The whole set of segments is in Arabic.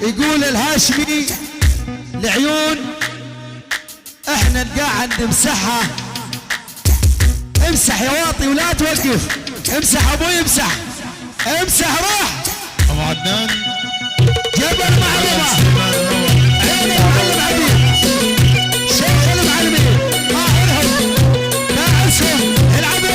يقول الهاشمي العيون احنا نقعد نمسحها. امسح يا واطي ولا توقف، امسح ابوي امسح، امسح روح ابو عدنان جبل معلمة عين المعلم عبيد شيخ المعلمين قاهرهم ناعسهم العبوا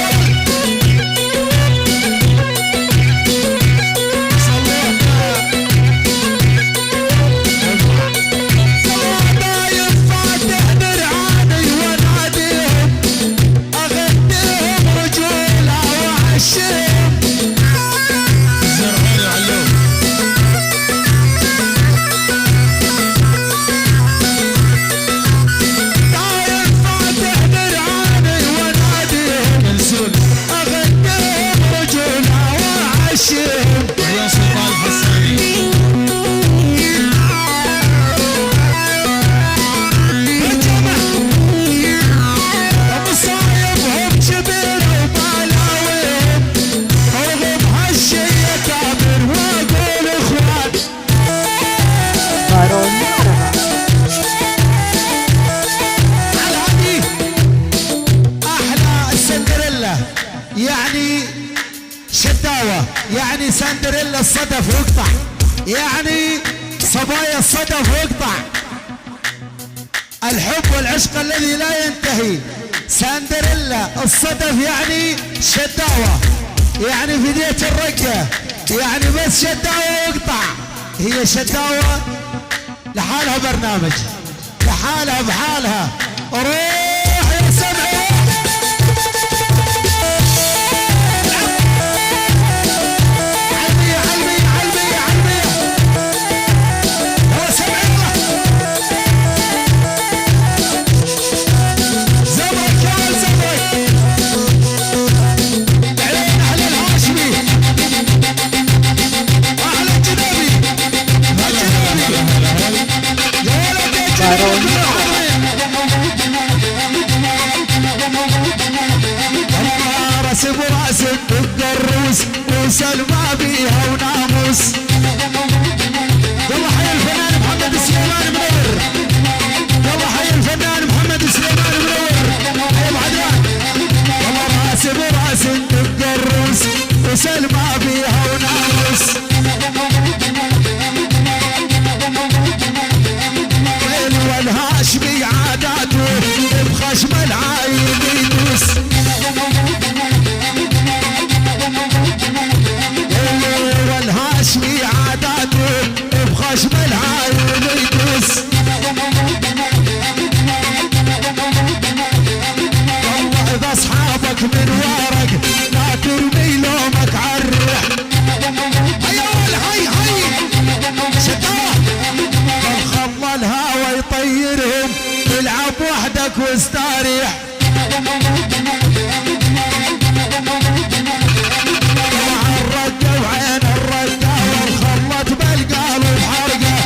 يعني شداوة، يعني سندريلا الصدف يقطع، يعني صبايا الصدف يقطع. الحب والعشق الذي لا ينتهي. سندريلا الصدف يعني شداوة، يعني فدية الرقة، يعني بس شداوة يقطع. هي شداوة لحالها برنامج، لحالها بحالها. روح يا سمعي راس براس الدروس وسلمى بيها وناموس. والله حي الفنان محمد سليمان منور، والله حي الفنان محمد سليمان منور. حي ابو عدنان والله راس براس الدروس وسلمى بيها وناموس. والهاشمي عاداته بخشم العايب يدوس. والهاشمي عاداته بخشم العايب يدوس. والله اذا اصحابك من ورق لا ترمي لومك عالريح. هيا هي هي شداه خلى الهوى يطيرهم، العب وحدك واستريح. مع الرقة وعين الرقة والخلط بالقلب حرقة.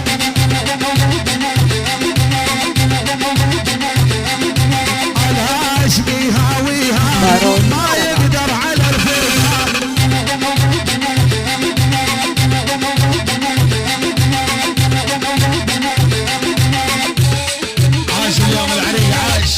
الهاشمي هاويها ما يقدر على الفرقة. عاش اليوم العريق عاش.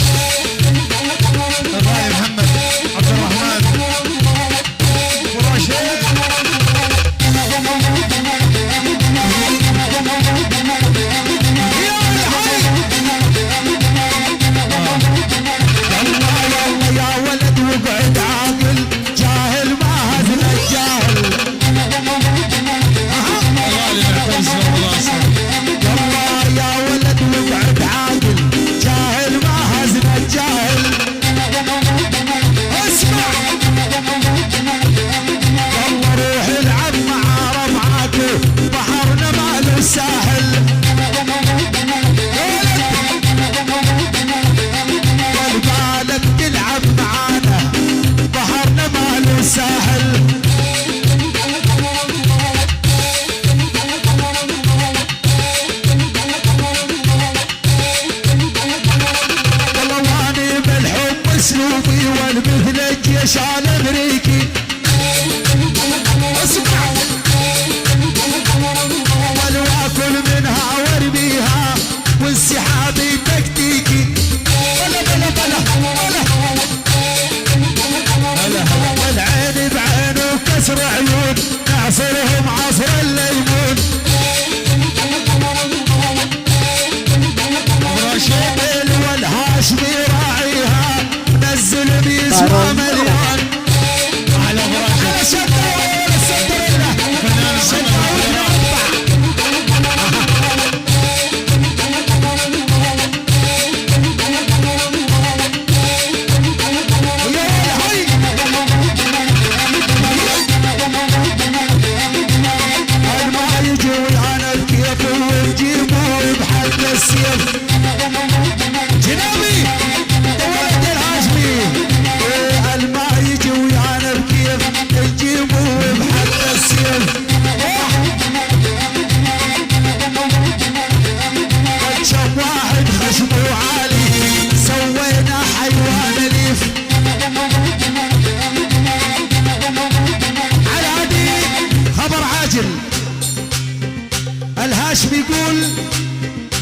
الهاشمي يقول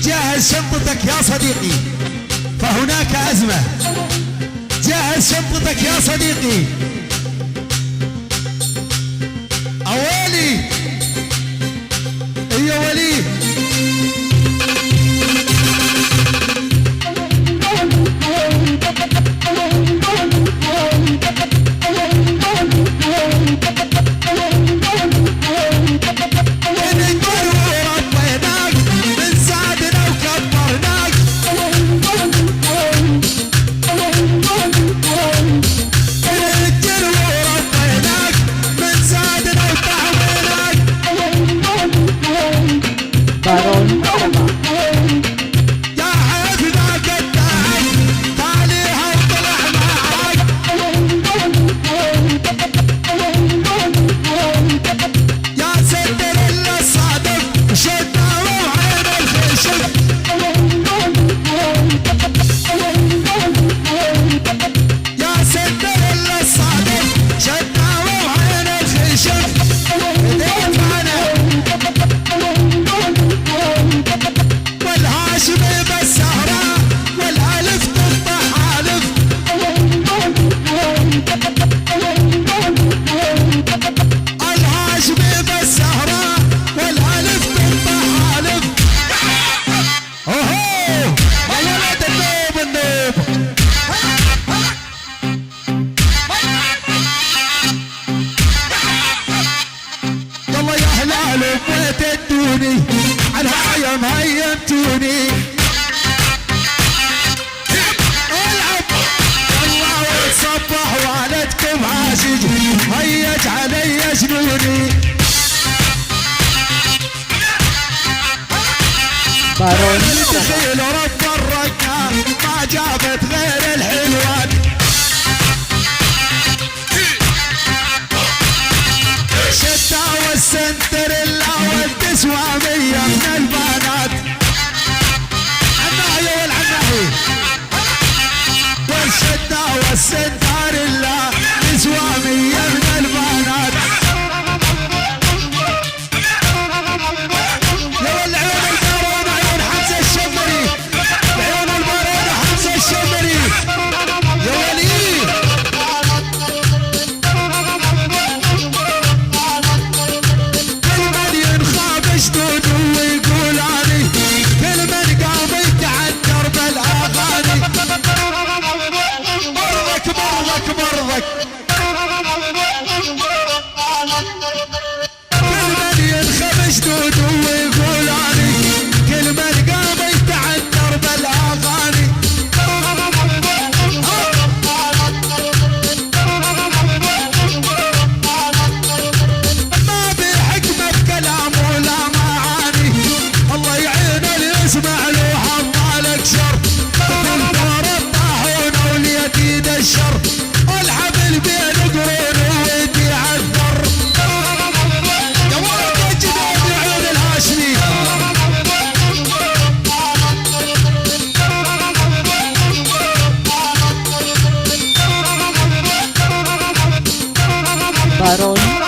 جهز شنطتك يا صديقي فهناك أزمة. جهز شنطتك يا صديقي. أولي يا ولي هيمتوني العب والله وتصبح والدكم عاشق هيج علي جنوني تخيل رب الركان ما جابت غير الحلوان شتا والسنتريلا والتسوامية من البنات عناهي والعناهي والشتا والسنتريلا تسوامية من البنات يا العيون البارونة عيون حمزة الشمري العيون البارونة حمزة الشمري يا ولي جدود ويقول علي كل من قام يتعثر بالاغاني مرضك مرضك مرضك كل من ينخب جدود ويقول علي كل من قام يتعثر بالاغاني ما بحكمه بكلام ولا اسمع له حطالك شر تنطر الطاحون واليتيد الشر الحبل بين قرون ويتعذر يا ولد الجدود عيون الهاشمي بارون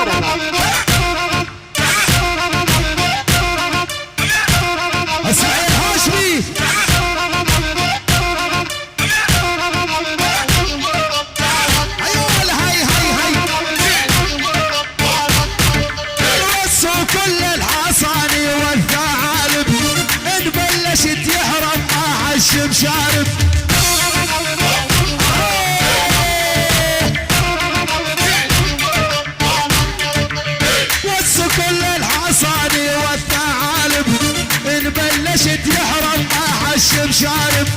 يحرم احشم شارب وصوا كل الحصاني والثعالب ان بلشت يحرم احشم شارب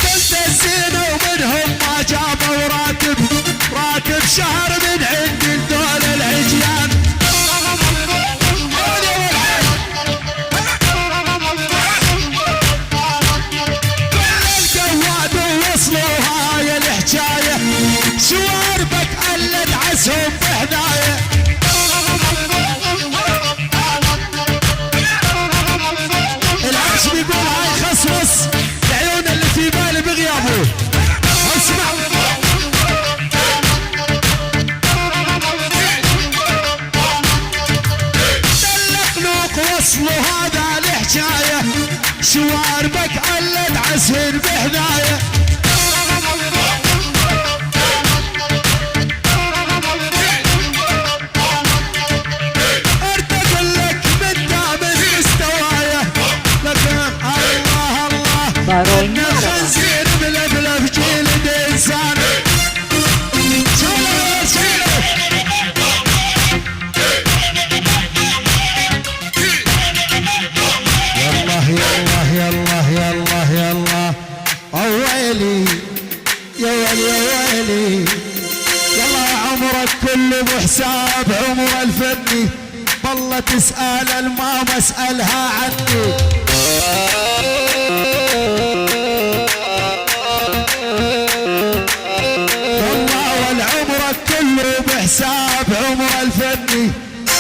كنت الزينة ومنهم ما يا ويلي يلا يا عمرك كله بحساب عمر الفني بالله تسأل الماما اسألها عني والله والعمرك كله بحساب عمر الفني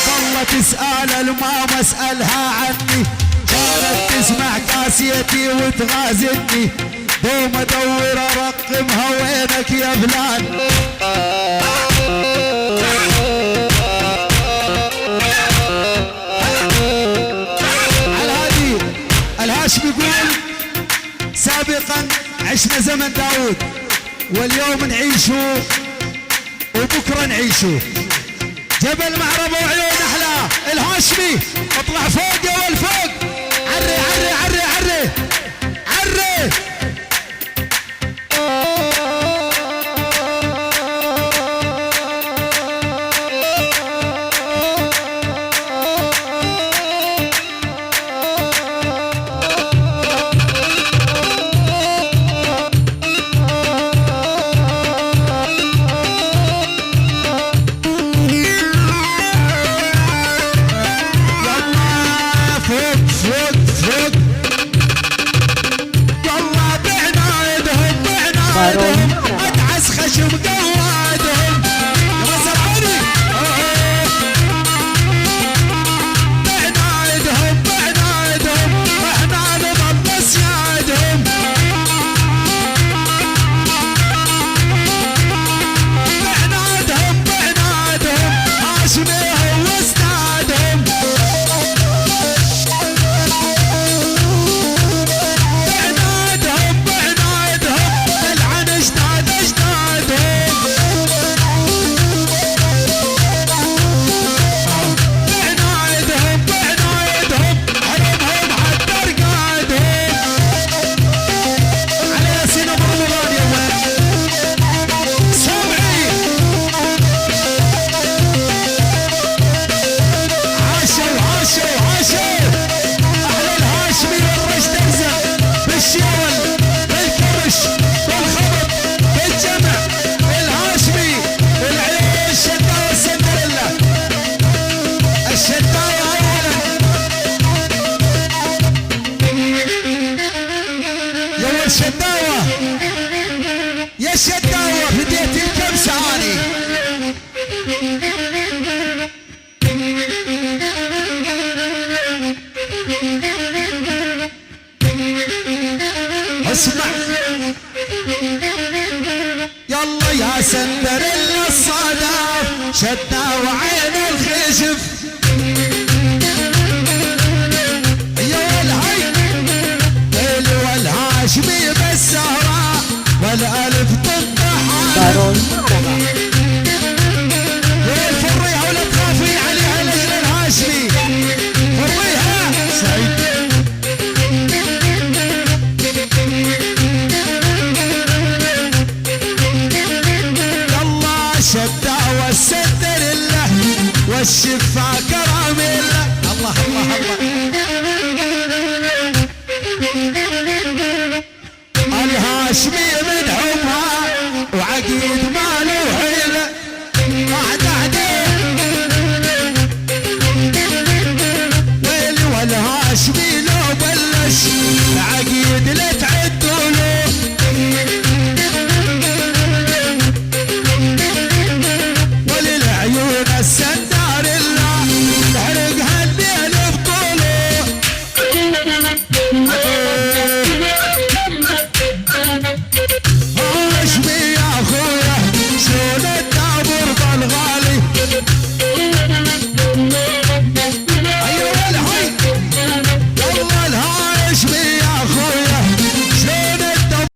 بالله تسأل الماما اسألها عني كانت تسمع كاسيتي وتغازلني دوم ادور ارقمها وينك يا فلان الهادي الهاشمي يقول سابقا عشنا زمن داود واليوم نعيشه وبكره نعيشه جبل معربه وعيون احلى الهاشمي اطلع فوق يا ولد فوق عري عري عري عري عري ادعس خشم قوادهم رزعوني بعنايدهم بعنايدهم احنا نظل سيادهم بعنادهم بعنادهم هاشميهم واستادهم يا الشداوة بديت كم ثاني اسمع يلا يا سندر الصدف شداوة عين الخشف والهاشمي بالسهرة والألف تنطحن فريها ولا تخافي عليها لجل الهاشمي فريها سعيد يلا شدة والسدر الله والشفا كرام الله الله الله الله الهاشمي مدعومها وعقيد ما